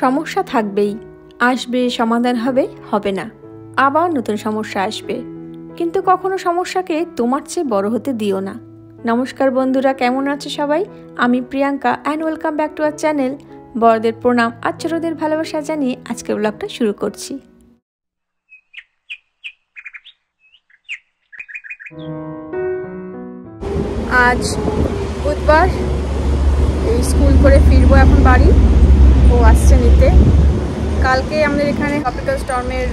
সমস্যা থাকবেই, আসবে, সমাধান হবে, হবে না, আবার নতুন সমস্যা আসবে, কিন্তু কখনো সমস্যাকে তোমার চেয়ে বড় হতে দিও না। নমস্কার বন্ধুরা, কেমন আছে সবাই? আমি Priyanka and welcome back to our channel. বড়দের প্রণাম আর ছোটদের ভালোবাসা জানিয়ে আজকের ব্লগটা শুরু করছি। আজ বুধবার, এই স্কুল করে ফিরবো এখন বাড়ি। ও আসছে নিতে। কালকে আমাদের এখানে ট্রপিক্যাল স্টর্মের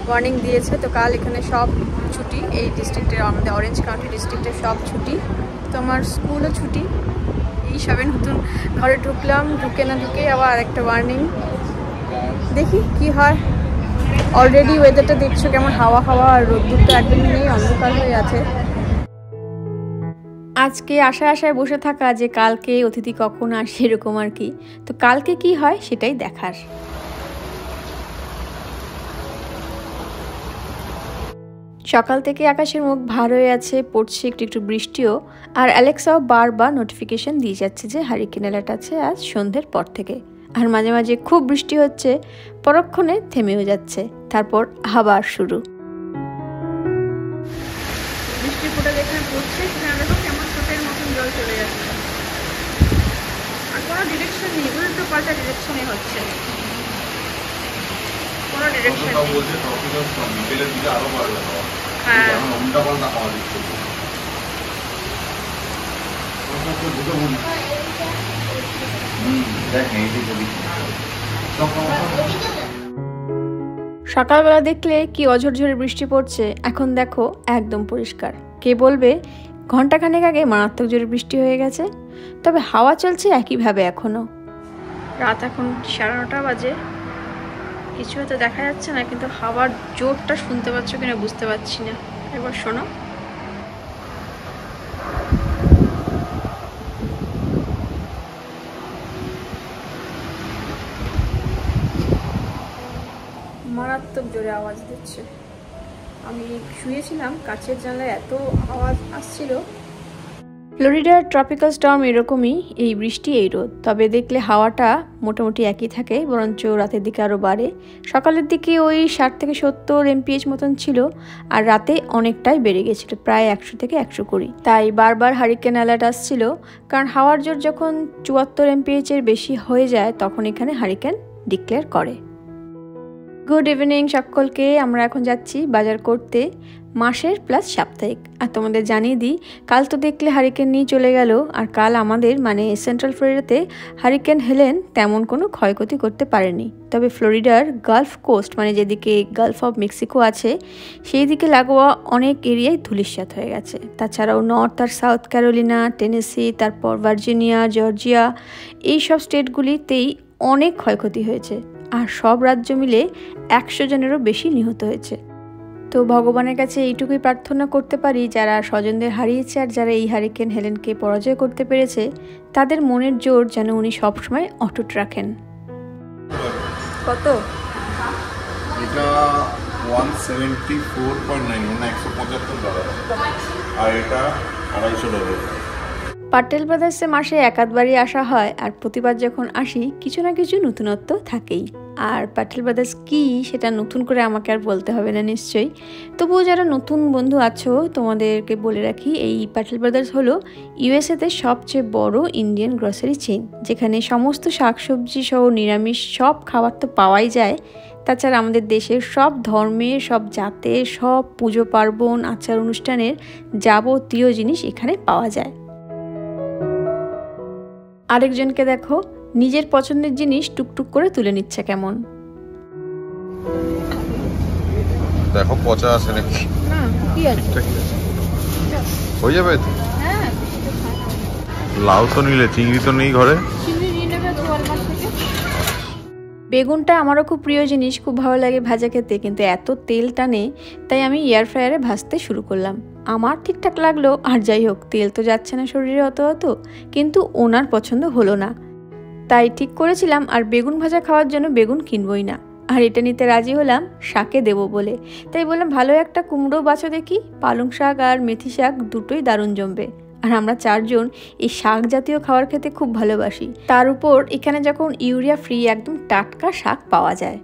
ওয়ার্নিং দিয়েছে, তো কাল এখানে সব ছুটি। এই ডিস্ট্রিক্টের, আমাদের অরেঞ্জ কাউন্টি ডিস্ট্রিক্টের সব ছুটি, তো আমার স্কুলও ছুটি। এই সবে নতুন ঘরে ঢুকলাম, ঢুকে না ঢুকে আবার আরেকটা ওয়ার্নিং। দেখি কি হয়। অলরেডি ওয়েদারটা দেখছো কেমন হাওয়া হাওয়া, আর রোদ্দুর তো একদমই নেই, অন্ধকার হয়ে আছে। আজকে আশায় বসে থাকা যে কালকে অতিথি কখন আসে এরকম আর কি। তো কালকে কি হয় সেটাই দেখার। সকাল থেকে আকাশের মুখ ভার হয়ে আছে, পড়ছে একটু একটু বৃষ্টিও। আর অ্যালেক্সাও বারবার নোটিফিকেশন দিয়ে যাচ্ছে যে হারিকেন অ্যালার্ট আছে আজ সন্ধ্যের পর থেকে। আর মাঝে মাঝে খুব বৃষ্টি হচ্ছে, পরক্ষণে থেমেও যাচ্ছে, তারপর আবার শুরু। বৃষ্টি ফোঁটা যেখানে পড়ছে সেখানে দেখো কেমন ছোটের মতন জল চলে যাচ্ছে, আর কোনো ডিরেকশন নেই, উল্টো পাল্টা ডিরেকশনে হচ্ছে, কোনো ডিরেকশন নেই। হ্যাঁ, সকালবেলা দেখলে কি অঝরঝরে বৃষ্টি পড়ছে, এখন দেখো একদম পরিষ্কার। কে বলবে ঘন্টাখানেক আগে মারাত্মক জোরে বৃষ্টি হয়ে গেছে। তবে হাওয়া চলছে একইভাবে এখনো। রাত এখন 9:30 বাজে, কিছু হয়তো দেখা যাচ্ছে না, কিন্তু হাওয়ার জোরটা শুনতে পাচ্ছ কিনা বুঝতে পারছি না। একবার শোনো। মারাত্মক জোরে আওয়াজ দিচ্ছে। আমি শুয়েছিলাম, কাছের জানলায় এত আওয়াজ আসছিল। ফ্লোরিডার ট্রপিক্যাল স্টর্ম এরকমই, এই বৃষ্টি এই রোদ। তবে দেখলে হাওয়াটা মোটামুটি একই থাকে, বরঞ্চ রাতের দিকে আরও বাড়ে। সকালের দিকে ওই 60 থেকে 70 MPH মতন ছিল, আর রাতে অনেকটাই বেড়ে গেছিল, প্রায় 100 থেকে 120। তাই বারবার হারিকেন অ্যালার্ট আসছিল, কারণ হাওয়ার জোর যখন 74 MPH এর বেশি হয়ে যায় তখন এখানে হারিকেন ডিক্লেয়ার করে। গুড ইভিনিং সকলকে। আমরা এখন যাচ্ছি বাজার করতে, মাসের প্লাস সাপ্তাহিক। আর তোমাদের জানিয়ে দিই, কাল তো দেখলে হারিকেন নিয়ে চলে গেল, আর কাল আমাদের মানে সেন্ট্রাল ফ্লোরিডাতে হারিকেন হেলেন তেমন কোনো ক্ষয়ক্ষতি করতে পারেনি। তবে ফ্লোরিডার গালফ কোস্ট, মানে যেদিকে গালফ অফ মেক্সিকো আছে, সেই দিকে লাগোয়া অনেক এরিয়ায় ধূলিসাৎ হয়ে গেছে। তাছাড়াও নর্থ আর সাউথ ক্যারোলিনা, টেনেসি, তারপর ভার্জিনিয়া, জর্জিয়া, এই সব স্টেটগুলিতেই অনেক ক্ষয়ক্ষতি হয়েছে। আর সব রাজ্য মিলে 100 জনেরও বেশি নিহত হয়েছে। তো ভগবানের কাছে এইটুকুই প্রার্থনা করতে পারি, যারা স্বজনদের হারিয়েছে আর যারা এই হারিকেন হেলেনকে পরাজয় করতে পেরেছে, তাদের মনের জোর যেন উনি সবসময় অটুট রাখেন। কত? এটা $174.9, মানে $175, আর এটা $250। পাটেল ব্রাদার্সে মাসে এক-আধবারই আসা হয়, আর প্রতিবার যখন আসি কিছু না কিছু নতুনত্ব থাকেই। আর পাটেল ব্রাদার্স কি সেটা নতুন করে আমাকে আর বলতে হবে না নিশ্চয়ই। তবুও যারা নতুন বন্ধু আছো তোমাদেরকে বলে রাখি, এই পাটেল ব্রাদার্স হলো ইউএসএতে সবচেয়ে বড় ইন্ডিয়ান গ্রসারি চেইন, যেখানে সমস্ত শাকসবজি সহ নিরামিষ সব খাবার তো পাওয়াই যায়। তাছাড়া আমাদের দেশের সব ধর্মের, সব জাতের, সব পুজো পার্বণ, আচার অনুষ্ঠানের যাবতীয় জিনিস এখানে পাওয়া যায়। আরেকজনকে দেখো, নিজের পছন্দের জিনিস টুকটুক করে তুলে নিচ্ছে কেমন। দেখো পচা আছে নাকি? না, কি আছে? হয়ে যাবে তো। হ্যাঁ, লাউ তো নিলে, চিংড়ি তো নেই ঘরে। বেগুনটা আমারও খুব প্রিয় জিনিস, খুব ভালো লাগে ভাজা খেতে, কিন্তু এত তেল টানে, তাই আমি এয়ার ফ্রায়ারে ভাজতে শুরু করলাম। আমার ঠিকঠাক লাগলো, আর যাই হোক, তেল তো যাচ্ছে না শরীরে অত, কিন্তু ওনার পছন্দ হলো না। তাই ঠিক করেছিলাম আর বেগুন ভাজা খাওয়ার জন্য বেগুন কিনবই না, আর এটা নিতে রাজি হলাম শাকে দেবো বলে। তাই বললাম ভালো একটা কুমড়ো বাছো দেখি, পালং শাক আর মেথি শাক দুটোই দারুণ জমবে। আর আমরা 4 জন এই শাক জাতীয় খাবার খেতে খুব ভালোবাসি। তার উপর এখানে যখন ইউরিয়া ফ্রি একদম টাটকা শাক পাওয়া যায়।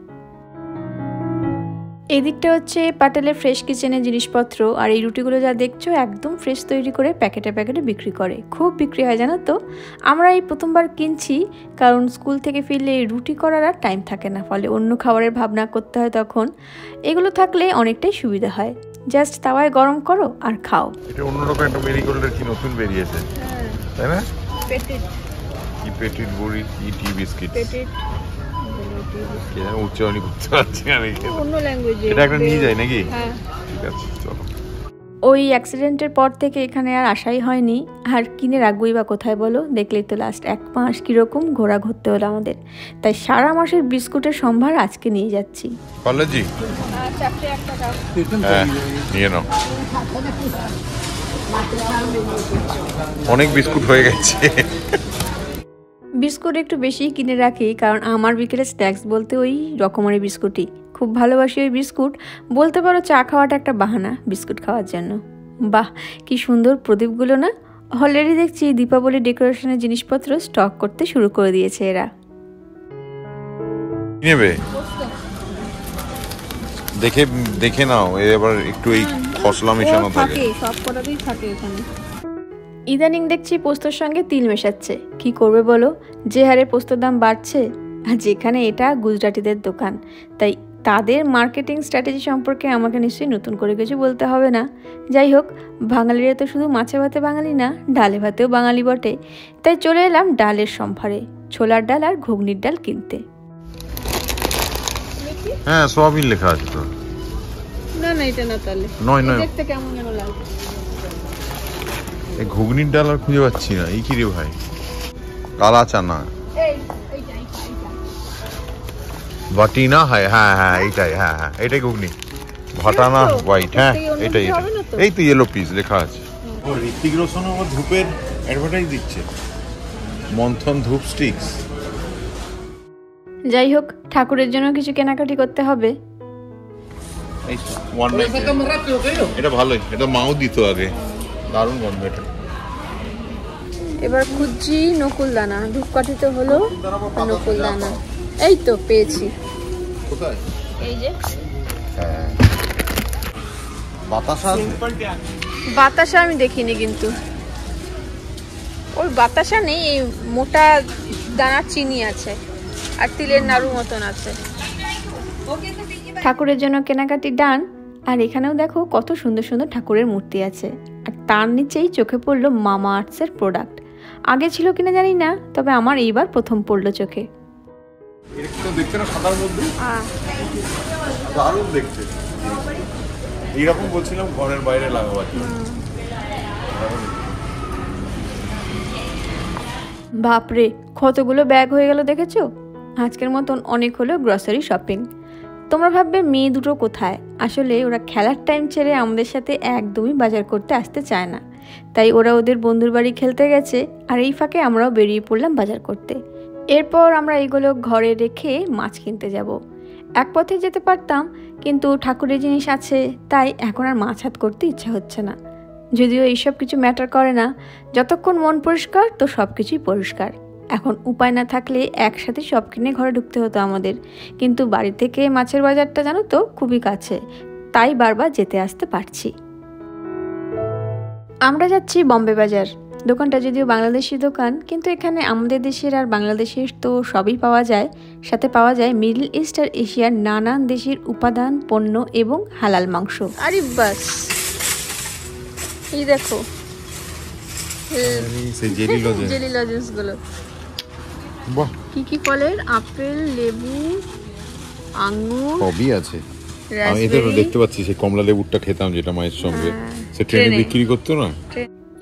এই দিকটা হচ্ছে পাটেলের ফ্রেশ কিচেনের জিনিসপত্র। আর এই রুটিগুলো যা দেখছো একদম ফ্রেশ তৈরি করে প্যাকেটে প্যাকেটে বিক্রি করে, খুব বিক্রি হয় জানো তো। আমরা এই প্রথমবার কিনছি, কারণ স্কুল থেকে ফিরলে এই রুটি করার আর টাইম থাকে না, ফলে অন্য খাবারের ভাবনা করতে হয়। তখন এগুলো থাকলে অনেকটাই সুবিধা হয়, জাস্ট তাওয়ায় গরম করো আর খাও। এটা অন্যরকম একটা মেরিগোল্ডের কি নতুন বেরিয়েছে, তাই না? পেটিট কি পেটিট বড়ি কি টি বিস্কিট পেটিট কি জানি উচ্চারণই করতে পারছি না আমি, অন্য ল্যাঙ্গুয়েজে এটা একটা নিয়ে যায় নাকি? হ্যাঁ ঠিক আছে চলো। ওই অ্যাক্সিডেন্টের পর থেকে এখানে আর আসাই হয়নি। আর কিনে রাখবোই বা কোথায় বলো? দেখলেই তো লাস্ট 1 মাস কীরকম ঘোরা ঘুরতে হলো আমাদের। তাই সারা মাসের বিস্কুটের সম্ভার আজকে নিয়ে যাচ্ছি। কলেজি নিয়ে নাও, অনেক বিস্কুট হয়ে গেছে। বিস্কুট একটু বেশি কিনে রাখি, কারণ আমার বিকেলে স্ন্যাক্স বলতে ওই রকমারি বিস্কুটই। খুব ভালোবাসি ওই বিস্কুট, বলতে পারো চা খাওয়াটা একটা বাহানা বিস্কুট খাওয়ার জন্য। বাহ কি সুন্দর প্রদীপগুলো না! অলরেডি দেখছি দীপাবলি ডেকোরেশনের জিনিসপত্র স্টক করতে শুরু করে দিয়েছে এরা। নেবে দেখে দেখে নাও, এবার একটু এই খসলা মেশানো থাকে, সব কটাতেই থাকে এখানে। ইদানিং দেখছি পোস্তর সঙ্গে তিল মেশাচ্ছে, কি করবে বলো? যে হারে পোস্তর দাম বাড়ছে, আর যেখানে এটা গুজরাটিদের দোকান, তাই তাদের মার্কেটিং স্ট্র্যাটেজি সম্পর্কে আমাকে নিশ্চয়ই নতুন করে কিছু বলতে হবে না। যাই হোক, বাঙালিরা তো শুধু মাছে ভাতে বাঙালি না, ডালে ভাতেও বাঙালি বটে। তাই চলে এলাম ডালের সম্ভারে, ছোলার ডাল আর ঘুগনির ডাল কিনতে। হ্যাঁ সোয়াবিন লেখা আছে তো। না না এটা না, তাহলে নয় নয়, দেখতে কেমন যেন লাগে। এই ঘুগনির ডাল আর খুঁজে পাচ্ছি না, এই কি রে ভাই? কালা চানা বাটিনা, হ্যাঁ হ্যাঁ হ্যাঁ এইটাই, হ্যাঁ হ্যাঁ এটাই ঘুগনি। ভাটানা হোয়াইট, হ্যাঁ এটাই এটাই, এই তো ইয়েলো পিস লেখা আছে। ও ঋত্বিক রোশন আমার ধূপের অ্যাডভার্টাইজ দিচ্ছে, মন্থন ধূপ স্টিক্স। যাই হোক, ঠাকুরের জন্য কিছু কেনাকাটি করতে হবে। এটা ভালোই, এটা মাও দিত আগে, দারুণ গন্ধ এটা। এবার খুঁজছি নকুল দানা, ধূপকাঠি তো হলো, নকুল দানা এই তো পেয়েছি। কোথায়? এই যে বাতাসা, বাতাসা আমি দেখিনি, কিন্তু ওই বাতাসা নেই, এই মোটা দানার চিনি আছে আর তিলের নাড়ু মতন আছে। ঠাকুরের জন্য কেনাকাটি ডান। আর এখানেও দেখো কত সুন্দর সুন্দর ঠাকুরের মূর্তি আছে, আর তার নিচেই চোখে পড়লো মামা আর্টসের প্রোডাক্ট। আগে ছিল কিনা জানি না, তবে আমার এইবার প্রথম পড়লো চোখে। দেখতে না সাদার মধ্যে দারুণ দেখতে, এইরকম বলছিলাম ঘরের বাইরে লাগাবার জন্য। বাপরে কতগুলো ব্যাগ হয়ে গেল দেখেছো? আজকের মতন অনেক হলো গ্রসারি শপিং। তোমরা ভাববে মেয়ে দুটো কোথায়? আসলে ওরা খেলার টাইম ছেড়ে আমাদের সাথে একদমই বাজার করতে আসতে চায় না, তাই ওরা ওদের বন্ধুর বাড়ি খেলতে গেছে, আর এই ফাঁকে আমরাও বেরিয়ে পড়লাম বাজার করতে। এরপর আমরা এইগুলো ঘরে রেখে মাছ কিনতে যাব। এক পথে যেতে পারতাম, কিন্তু ঠাকুরের জিনিস আছে, তাই এখন আর মাছ হাত করতে ইচ্ছা হচ্ছে না। যদিও এইসব কিছু ম্যাটার করে না, যতক্ষণ মন পরিষ্কার তো সব কিছুই পরিষ্কার। এখন উপায় না থাকলে একসাথে সব কিনে ঘরে ঢুকতে হতো আমাদের, কিন্তু বাড়ি থেকে মাছের বাজারটা জানো তো খুবই কাছে, তাই বারবার যেতে আসতে পারছি। আমরা যাচ্ছি বম্বে বাজার। দোকানটা যদিও বাংলাদেশি দোকান, কিন্তু এখানে আমাদের দেশের আর বাংলাদেশের তো সবই পাওয়া যায়, সাথে পাওয়া যায় মিডল ইস্ট আর এশিয়ার নানান দেশের উপাদান, পণ্য এবং হালাল মাংস। আরে বাস এই দেখো জেলি লজেন্স গুলো, কি কি ফলের? আপেল, লেবু, আঙ্গুর সবই আছে। আমি এটা দেখতে পাচ্ছি, সেই কমলা লেবুটা খেতাম যেটা মায়ের সঙ্গে সে ট্রেনে বিক্রি করতো না।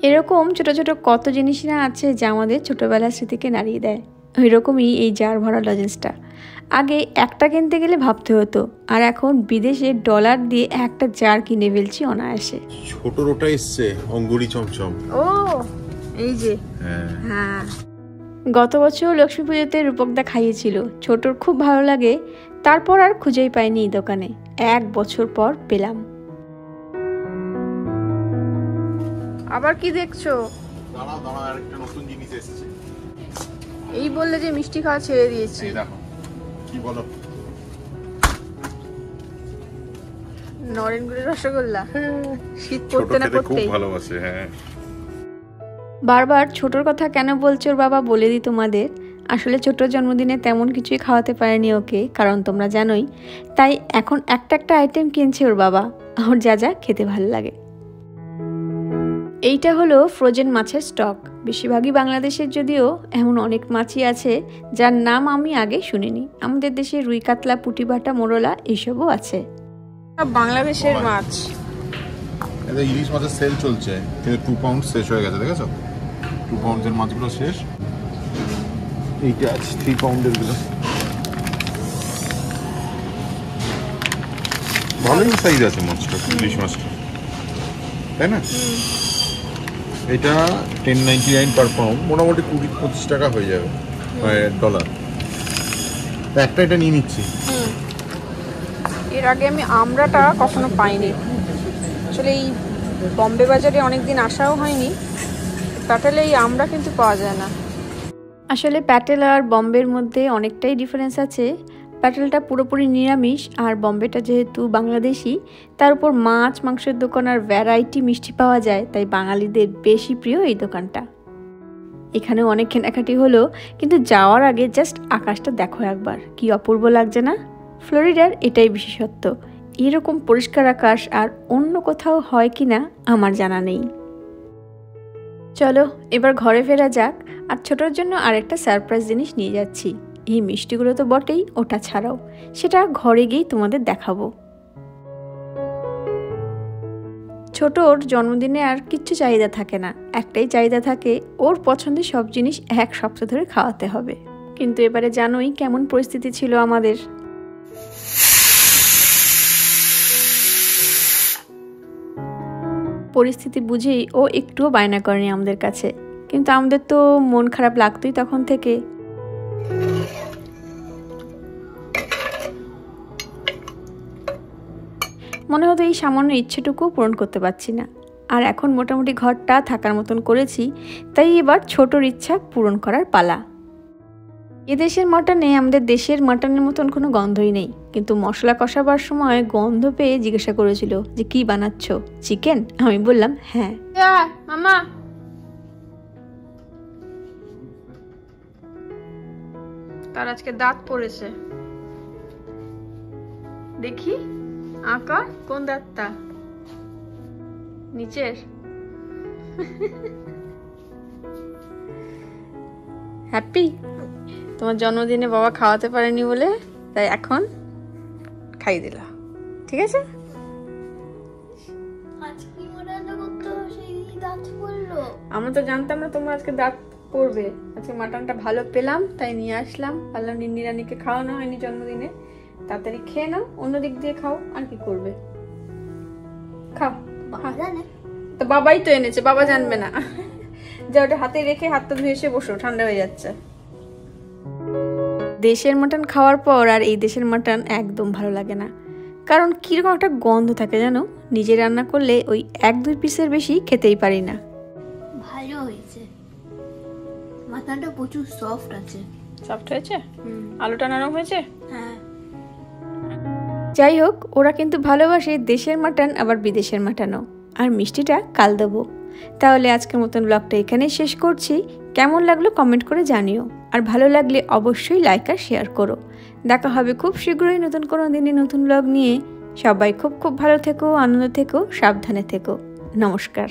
এরকম ছোট ছোট কত জিনিস না আছে যা আমাদের ছোটবেলার স্মৃতিকে নাড়িয়ে দেয়। ওই রকমই এই জার ভরা লজেন্সটা। আগে একটা কিনতে গেলে ভাবতে হতো, আর এখন বিদেশে ডলার দিয়ে একটা জার কিনে ফেলছি অনায়াসে। ছোট রোটা এসছে, অঙ্গুরি চমচম। ও এই যে, হ্যাঁ গত বছর লক্ষ্মী পুজোতে রূপকদা খাইয়েছিল, ছোটর খুব ভালো লাগে। তারপর আর খুঁজেই পাইনি এই দোকানে, 1 বছর পর পেলাম। আবার কি দেখছো? দাঁড়াও দাঁড়াও, আরেকটা নতুন জিনিস এসেছে। এই বললে যে মিষ্টি খাওয়া ছেড়ে দিয়েছি। এই দেখো কি বলো, নরেনগুড়ের রসগোল্লা। শীত পড়তে না পড়তে খুব ভালোবাসে। হ্যাঁ, বারবার ছোটর কথা কেন বলছো ওর বাবা বলে দিই তোমাদের। আসলে ছোটর জন্মদিনে তেমন কিছুই খাওয়াতে পারেনি ওকে, কারণ তোমরা জানোই। তাই এখন একটা একটা আইটেম কিনছে ওর বাবা, ওর যা যা খেতে ভালো লাগে। এইটা হলো ফ্রোজেন মাছের স্টক। বেশিরভাগই বাংলাদেশের, যদিও এমন অনেক মাছই আছে যার নাম আমি আগে শুনিনি। আমাদের দেশে রুই, কাতলা, পুঁটি, বাটা, মোরলা এইসবও আছে। বাংলাদেশের মাছ। এটা ইলিশ মাছের সেল চলছে, কিন্তু 2 পাউন্ড শেষ হয়ে গেছে, দেখেছো? 2 পাউন্ডের মাছগুলো শেষ। এইটা আছে 3 পাউন্ডের গুলো, ভালোই সাইজ আছে মাছটা, ইলিশ মাছটা, তাই না? এটা 10.99 পার পাউন্ড, মোটামুটি 20-25 টাকা হয়ে যাবে ডলার। একটা এটা নিয়ে নিচ্ছি। এর আগে আমি আমড়াটা কখনো পাইনি। আসলে এই বম্বে বাজারে অনেকদিন আসাও হয়নি। প্যাটেলে এই আমড়া কিন্তু পাওয়া যায় না। আসলে প্যাটেল আর বম্বের মধ্যে অনেকটাই ডিফারেন্স আছে। প্যাটেলটা পুরোপুরি নিরামিষ, আর বম্বেটা যেহেতু বাংলাদেশি, তার উপর মাছ মাংসের দোকান আর ভ্যারাইটি মিষ্টি পাওয়া যায়, তাই বাঙালিদের বেশি প্রিয় এই দোকানটা। এখানেও অনেক কেনাকাটি হলো, কিন্তু যাওয়ার আগে জাস্ট আকাশটা দেখো একবার, কি অপূর্ব লাগছে না? ফ্লোরিডার এটাই বিশেষত্ব। এরকম পরিষ্কার আকাশ আর অন্য কোথাও হয় কি না আমার জানা নেই। চলো এবার ঘরে ফেরা যাক। আর ছোটোর জন্য আরেকটা সারপ্রাইজ জিনিস নিয়ে যাচ্ছি। এই মিষ্টিগুলো তো বটেই, ওটা ছাড়াও সেটা ঘরে গিয়েই তোমাদের দেখাবো। ছোটোর জন্মদিনে আর কিচ্ছু চাহিদা থাকে না, একটাই চাহিদা থাকে, ওর পছন্দের সব জিনিস 1 সপ্তাহ ধরে খাওয়াতে হবে। কিন্তু এবারে জানোই কেমন পরিস্থিতি ছিল আমাদের। পরিস্থিতি বুঝেই ও একটুও বায়না করেনি আমাদের কাছে, কিন্তু আমাদের তো মন খারাপ লাগতোই তখন থেকে। মনে হতো এই সামান্য ইচ্ছেটুকু পূরণ করতে পারছি না। আর এখন মোটামুটি ঘরটা থাকার মতন করেছি, তাই এবার ছোটর ইচ্ছা পূরণ করার পালা। এদেশের মাটনে আমাদের দেশের মাটনের মতন কোনো গন্ধই নেই, কিন্তু মশলা কষাবার সময় গন্ধ পেয়ে জিজ্ঞাসা করেছিল যে কি বানাচ্ছ, চিকেন? আমি বললাম হ্যাঁ। মামা তার আজকে দাঁত পড়েছে, দেখি আঁকা কোন দাঁতটা, নিচের। হ্যাপি? তোমার জন্মদিনে বাবা খাওয়াতে পারেনি বলে তাই এখন খাইয়ে দিলা, ঠিক আছে? আমরা তো জানতাম না তোমার আজকে দাঁত পড়বে। আজকে মাটনটা ভালো পেলাম তাই নিয়ে আসলাম। পারলাম নিন্নি রানীকে খাওয়ানো হয়নি জন্মদিনে, তাড়াতাড়ি খেয়ে নাও, অন্য দিক দিয়ে খাও, আর কি করবে, খাও। তো বাবাই তো এনেছে, বাবা জানবে না? যা ওটা হাতে রেখে হাতটা ধুয়ে এসে বসো, ঠান্ডা হয়ে যাচ্ছে। দেশের মাটন খাওয়ার পর আর এই দেশের মাটন একদম ভালো লাগে না, কারণ কিরকম একটা গন্ধ থাকে জানো। নিজে রান্না করলে ওই 1-2 পিসের বেশি খেতেই পারি না। ভালো হয়েছে, মাটনটা প্রচুর সফট আছে। সফট হয়েছে? আলুটা নরম হয়েছে? হ্যাঁ। যাই হোক, ওরা কিন্তু ভালোবাসে দেশের মাটন আবার বিদেশের মাটনও। আর মিষ্টিটা কাল দেবো। তাহলে আজকের মতন ব্লগটা এখানেই শেষ করছি। কেমন লাগলো কমেন্ট করে জানিও, আর ভালো লাগলে অবশ্যই লাইক আর শেয়ার করো। দেখা হবে খুব শীঘ্রই নতুন কোনো দিনে নতুন ব্লগ নিয়ে। সবাই খুব খুব ভালো থেকো, আনন্দ থেকো, সাবধানে থেকো। নমস্কার।